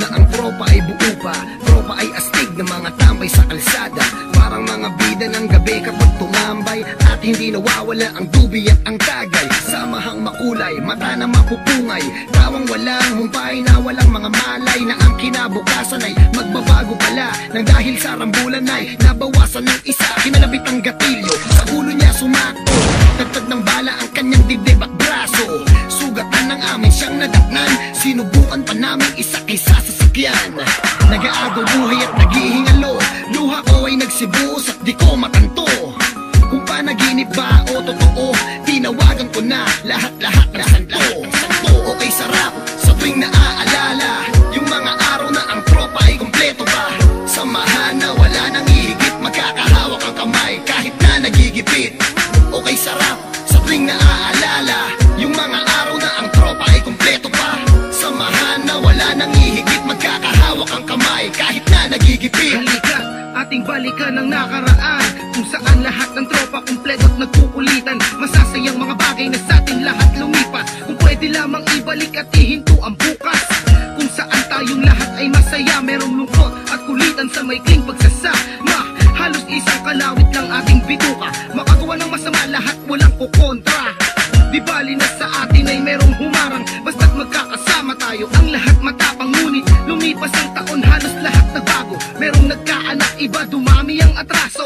na ang tropa ay buo pa. Tropa ay astig na mga tambay sa kalsada, parang mga bida ng gabi kapag tumambay. At hindi nawawala ang dubi at ang tagay, samahang makulay, mata na mapupungay, tawang walang humpay na walang mga malay, na ang kinabukasan ay magbabago pala, nang dahil sa rambulan ay nabawasan ng isa. Kinalabit ang gatilyo, sa ulo niya sumakto, tagtag ng bala ang kanyang dibdib at braso. Sugatan ng amin siyang nadatnan, sinubukan pa namin isa-isa sa sakyan. Nag-aagaw buhay at naghihingalo, luha ko ay nagsibuos at di ko matanto kung panaginip ba o totoo. Tinawagan ko na lahat-lahat ng santo. Okay, sarap sa tuwing naaalala yung mga araw na ang tropa ay kumpleto pa. Samahan na wala nang ihigit, magkakahawak ang kamay kahit na nagigipit. Okay, sarap sa tuwing naaalala yung mga araw na ang tropa ay kumpleto pa. Samahan na wala nang ihigit, magkakahawak ang kamay kahit na nagigipit. Halika, ating balikan ang nakaraan, kung saan lahat ng tropa kumpleto at nagkukulitan. Masasayang mga bagay na sa ating lahat lumipas, kung pwede lamang ibalik at ihinto ang bukas. Kung saan tayong lahat ay masaya, merong lungkot at kulitan sa maikling pagsasama. Halos isang kalawit lang ating bituka, makagawa ng masama lahat walang kukontra. Di bali na sa atin ay merong humarang, basta't magkakasama tayo ang lahat matapang. Ngunit lumipas ang taon, halos lahat nagbago, merong nagkaanak, iba dumami ang atraso.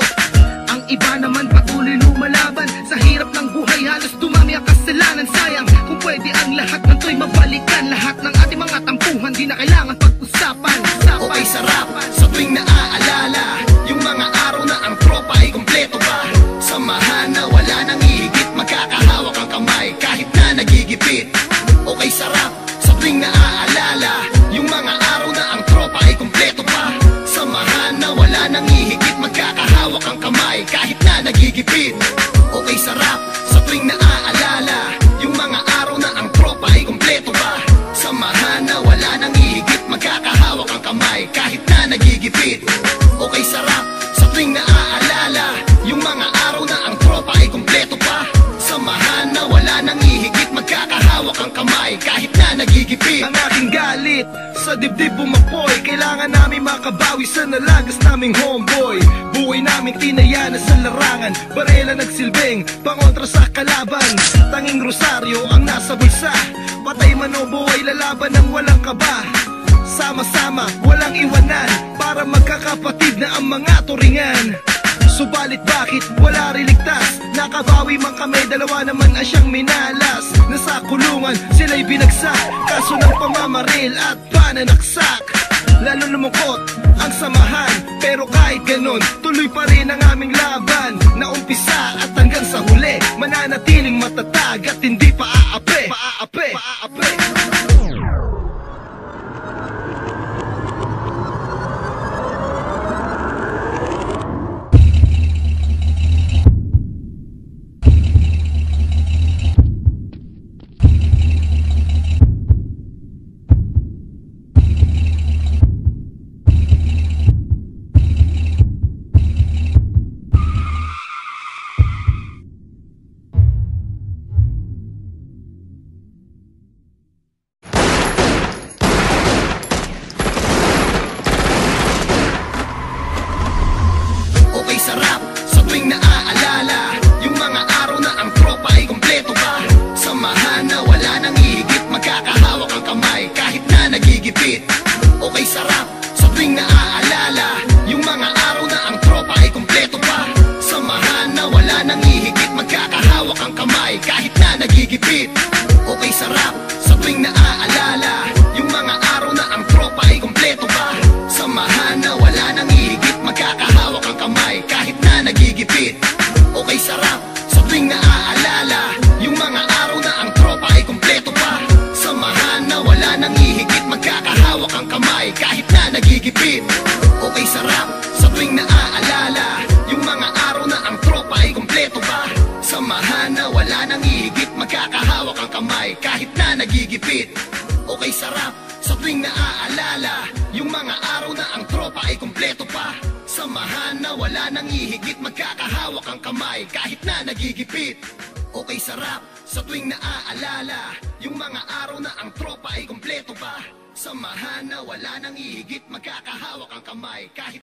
Ang iba naman patuloy lumalaban, sa hirap ng buhay halos dumami ang kasalanan. Sayang kung pwede ang lahat ng to'y mabalikan, lahat ng ating mga tampuhan di na kailangan pag-usapan. Okay, sarap sa tuwing naaalala yung mga araw na ang tropa ay kumpleto pa. Samahan na wala nang ihigit, magkakahawak ang kamay kahit na nagigipit. Okay, sarap sa tuwing naaalala yung mga araw na ang tropa ay kumpleto pa. Samahan na wala nang ihigit, magkakahawak ang kamay kahit na nagigipit. Okay, sarap sa tuwing naaalala yung mga araw na ang tropa ay kumpleto pa. Samahan na wala nang ihigit, magkakahawak ang kamay kahit na nagigipit. Okay, sarap sa tuwing naaalala yung mga araw na ang tropa ay kumpleto pa. Samahan na wala nang ihigit, magkakahawak ang kamay kahit na nagigipit. Ang aking galit sa dibdib bumapoy, kailangan namin makabawi sa nalagas naming homeboy. Buhay namin tinaya na sa larangan, barela nagsilbing pangontra sa kalaban. Tanging rosaryo ang nasa bulsa, patay man o buhay lalaban ng walang kaba. Sama-sama, walang iwanan, para magkakapatid na ang mga turingan. Subalit bakit wala rin ligtas, nakabawi man kami, dalawa naman ang siyang minalas. Nasa kulungan sila'y binagsak, kaso ng pamamaril at pananaksak. Lalo lumungkot ang samahan, pero kahit ganon tuloy pa rin ang aming laban. Naumpisa at hanggang sa huli, mananatiling matatag at hindi pa aape. Sarap sa tuwing naaalala yung mga araw na ang tropa ay kumpleto pa. Samahan na wala nang ihigit, magkakahawak ang kamay kahit na nagigipit. Okay, sarap sa tuwing naaalala yung mga araw na ang tropa ay kumpleto pa. Samahan na wala nang ihigit, magkakahawak ang kamay kahit na nagigipit. Okay, sarap sa tuwing naaalala yung mga araw na ang tropa ay kumpleto pa. Samahan na wala nang ihigit, magkakahawak ang kamay kahit na nagigipit. Okay, sarap sa tuwing naaalala yung mga araw na ang tropa ay kumpleto pa. Samahan na wala nang ihigit, magkakahawak ang kamay kahit na nagigipit. Okay, sarap sa tuwing naaalala yung mga araw na ang tropa ay kumpleto pa. Samahan na wala nang ihigit, magkakahawak ang kamay kahit na nagigipit. Okay, sarap sa tuwing naaalala yung mga araw na ang tropa ay kumpleto pa. Samahan na wala nang ihigit, magkakahawak ang kamay kahit na nagigipit. Okay, sarap sa tuwing naaalala yung mga araw na ang tropa ay kumpleto pa. Samahan na wala nang ihigit, magkakahawak ang kamay kahit